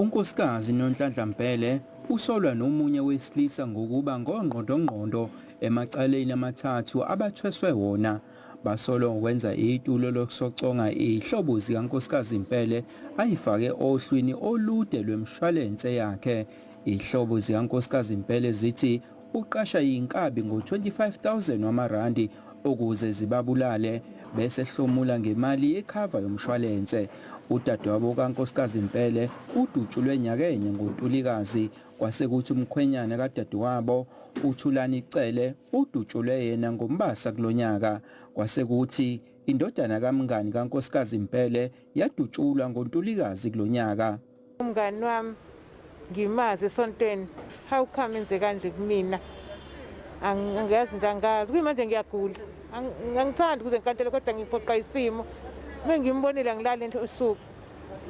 Unkosikazi uNonhlanhla Mbhele usolwa nomunye wesilisa ngokuba ngongqondongqondo emacaleni amathathu abathweswe wona. Basolwa ngokwenza itulo lokusoconga ihlobo zikankosikazi Mbhele ayifake ohlwini olude lwemshwalense yakhe. Ihlobo zikankosikazi Mbhele zithi uqasha inkabi ngo-25,000 wamarandi ukuze zibabulale bese hlomula ngemali yekhava yomshwalense. Udadewabo kankosikazi Mbhele udutshulwe nyakenye ngoNtulikazi, kwase kuthi umkhwenyana kadadewabo uThulani icele udutshulwe yena ngoMbasa kulonyaka. Kwase kuthi indodana kamngani kankosikazi Mbhele yadutshulwa ngoNtulikazi kulonyaka. Umngani wami ngimazi esontweni, how come enze kanje kumina? Angiyazi ndangazi kuyimanje ngiyagula, angithandi ukuze nginkantele kodwa ngiphoqa isimo. Mengimbonile angilali usuku,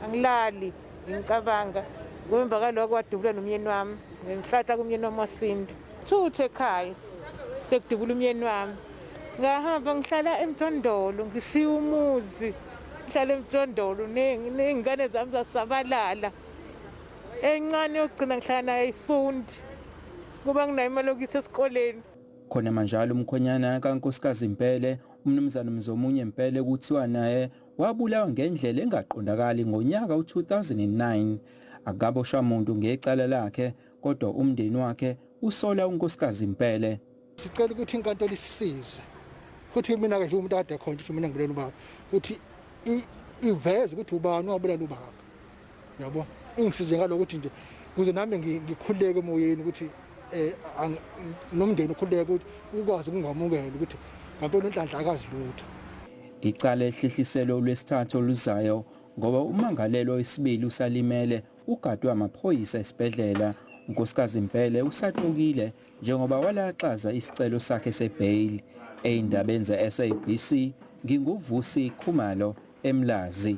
angilali ngicabanga ngemva kaloko wadubula nomyeni wami, ngihlahla kumyeni wami wasinde thuthe ekhaya sekudubula umyeni wami. Ngahamba ngihlala eMjondolo, ngishiya umuzi ngihlala eMjondolo ney'ngane zami zasabalala. Encane yokugcina ngihlala nayo ayifundi kuba nginayo imali yokuyisa esikoleni. Khona manjalo umkhwenyana kankosikazi Mbhele umnumzana Mzomunye Mbhele kuthiwa naye wabulawa ngendlela engaqondakali ngonyaka u-2009. Akaboshwa muntu ngecala lakhe kodwa umndeni wakhe usola unkosikazi Mbhele. Sicela ukuthi inkantolo isisize futhi mina ke nje umuntu kade khona ukuthi mina ngibulela ubaba ukuthi iveze ukuthi ubani wabulela ubaba, yabo ingisize ngalokuthi nje kuze nami ngikhuleke emoyeni ukuthi nomndeni ukhuleke ukuthi ukwazi ukungamukela ukuthi ngampela uNonhlanhla akazilutho. Icala ehlehliselo lwesithathu oluzayo ngoba umangalelo wesibili usalimele ugadwe amaphoyisa esibhedlela. Unkosikazi Mbhele usaxokile njengoba walaxaza isicelo sakhe sebail. Eindabeni ze-SABC nginguvusi Khumalo eMlazi.